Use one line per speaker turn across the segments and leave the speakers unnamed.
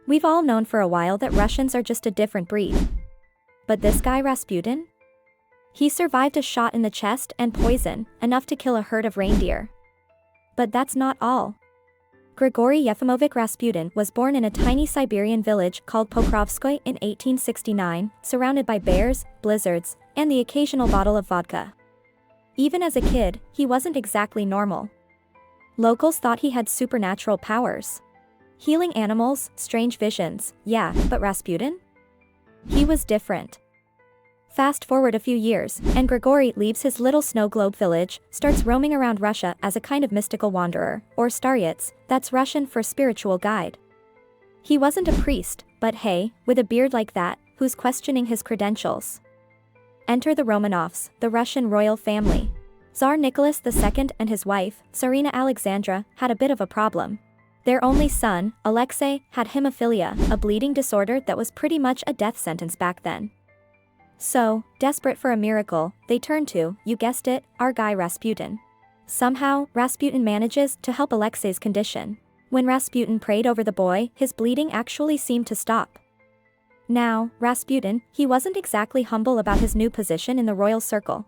We've all known for a while that Russians are just a different breed. But this guy Rasputin? He survived a shot in the chest and poison, enough to kill a herd of reindeer. But that's not all. Grigory Yefimovich Rasputin was born in a tiny Siberian village called Pokrovskoye in 1869, surrounded by bears, blizzards, and the occasional bottle of vodka. Even as a kid, he wasn't exactly normal. Locals thought he had supernatural powers. Healing animals, strange visions, yeah, but Rasputin? He was different. Fast forward a few years, and Grigory leaves his little snow globe village, starts roaming around Russia as a kind of mystical wanderer, or starets, that's Russian for spiritual guide. He wasn't a priest, but hey, with a beard like that, who's questioning his credentials? Enter the Romanovs, the Russian royal family. Tsar Nicholas II and his wife, Tsarina Alexandra, had a bit of a problem. Their only son, Alexei, had hemophilia, a bleeding disorder that was pretty much a death sentence back then. So, desperate for a miracle, they turn to, you guessed it, our guy Rasputin. Somehow, Rasputin manages to help Alexei's condition. When Rasputin prayed over the boy, his bleeding actually seemed to stop. Now, Rasputin, he wasn't exactly humble about his new position in the royal circle.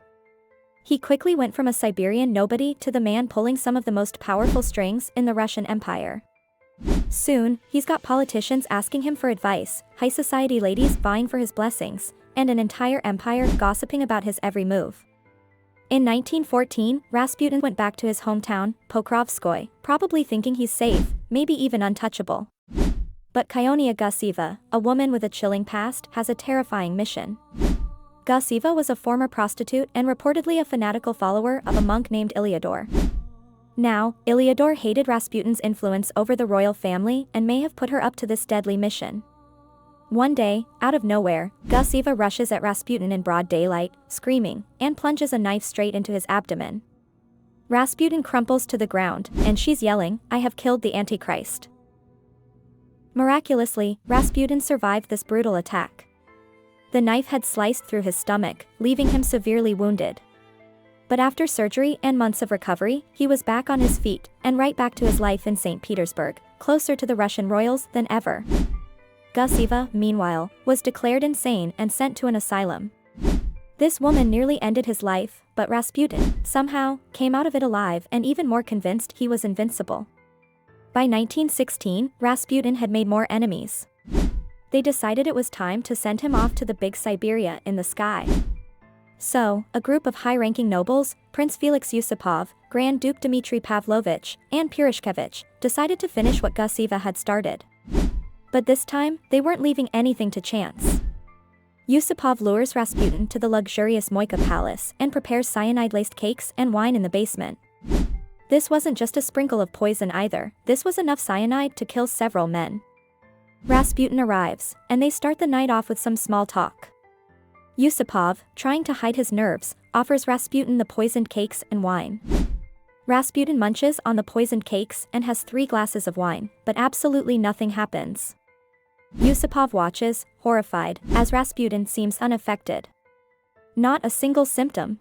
He quickly went from a Siberian nobody to the man pulling some of the most powerful strings in the Russian Empire. Soon, he's got politicians asking him for advice, high society ladies vying for his blessings, and an entire empire gossiping about his every move. In 1914, Rasputin went back to his hometown, Pokrovskoye, probably thinking he's safe, maybe even untouchable. But Kyonia Gusieva, a woman with a chilling past, has a terrifying mission. Gusieva was a former prostitute and reportedly a fanatical follower of a monk named Ilyador. Now, Ilyador hated Rasputin's influence over the royal family and may have put her up to this deadly mission. One day, out of nowhere, Gusieva rushes at Rasputin in broad daylight, screaming, and plunges a knife straight into his abdomen. Rasputin crumples to the ground, and she's yelling, "I have killed the Antichrist." Miraculously, Rasputin survived this brutal attack. The knife had sliced through his stomach, leaving him severely wounded. But after surgery and months of recovery, he was back on his feet, and right back to his life in St. Petersburg, closer to the Russian royals than ever. Gusieva, meanwhile, was declared insane and sent to an asylum. This woman nearly ended his life, but Rasputin, somehow, came out of it alive and even more convinced he was invincible. By 1916, Rasputin had made more enemies. They decided it was time to send him off to the big Siberia in the sky. So, a group of high-ranking nobles, Prince Felix Yusupov, Grand Duke Dmitry Pavlovich, and Purishkevich, decided to finish what Gusieva had started. But this time, they weren't leaving anything to chance. Yusupov lures Rasputin to the luxurious Moika Palace and prepares cyanide-laced cakes and wine in the basement. This wasn't just a sprinkle of poison either, this was enough cyanide to kill several men. Rasputin arrives, and they start the night off with some small talk. Yusupov, trying to hide his nerves, offers Rasputin the poisoned cakes and wine. Rasputin munches on the poisoned cakes and has 3 glasses of wine, but absolutely nothing happens. Yusupov watches, horrified, as Rasputin seems unaffected. Not a single symptom.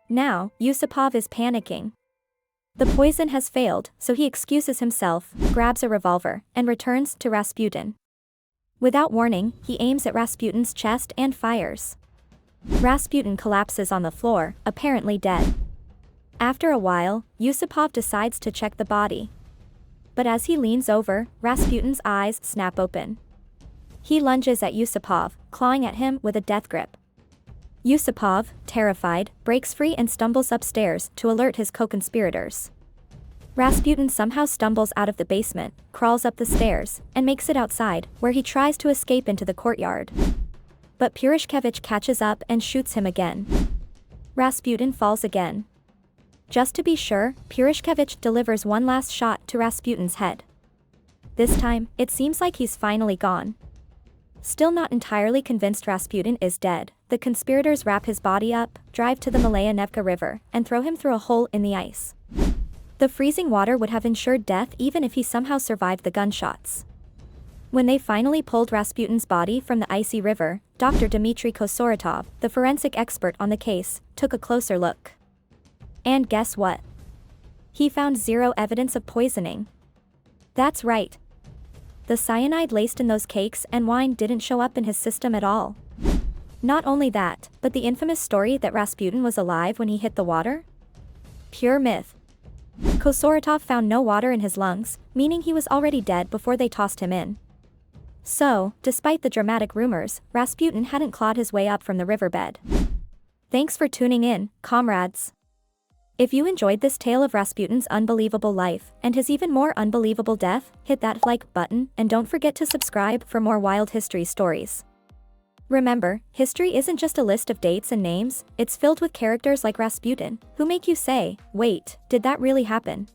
Now, Yusupov is panicking. The poison has failed, so he excuses himself, grabs a revolver, and returns to Rasputin. Without warning, he aims at Rasputin's chest and fires. Rasputin collapses on the floor, apparently dead. After a while, Yusupov decides to check the body. But as he leans over, Rasputin's eyes snap open. He lunges at Yusupov, clawing at him with a death grip. Yusupov, terrified, breaks free and stumbles upstairs to alert his co-conspirators. Rasputin somehow stumbles out of the basement, crawls up the stairs, and makes it outside, where he tries to escape into the courtyard. But Purishkevich catches up and shoots him again. Rasputin falls again. Just to be sure, Purishkevich delivers one last shot to Rasputin's head. This time, it seems like he's finally gone. Still not entirely convinced Rasputin is dead, the conspirators wrap his body up, drive to the Malaya Nevka River, and throw him through a hole in the ice. The freezing water would have ensured death even if he somehow survived the gunshots. When they finally pulled Rasputin's body from the icy river, Dr. Dmitry Kosoratov, the forensic expert on the case, took a closer look. And guess what? He found 0 evidence of poisoning. That's right. the cyanide laced in those cakes and wine didn't show up in his system at all. Not only that, but the infamous story that Rasputin was alive when he hit the water? Pure myth. Kosaratov found no water in his lungs, meaning he was already dead before they tossed him in. So, despite the dramatic rumors, Rasputin hadn't clawed his way up from the riverbed. Thanks for tuning in, comrades. If you enjoyed this tale of Rasputin's unbelievable life, and his even more unbelievable death, hit that like button and don't forget to subscribe for more wild history stories. Remember, history isn't just a list of dates and names, it's filled with characters like Rasputin, who make you say, wait, did that really happen?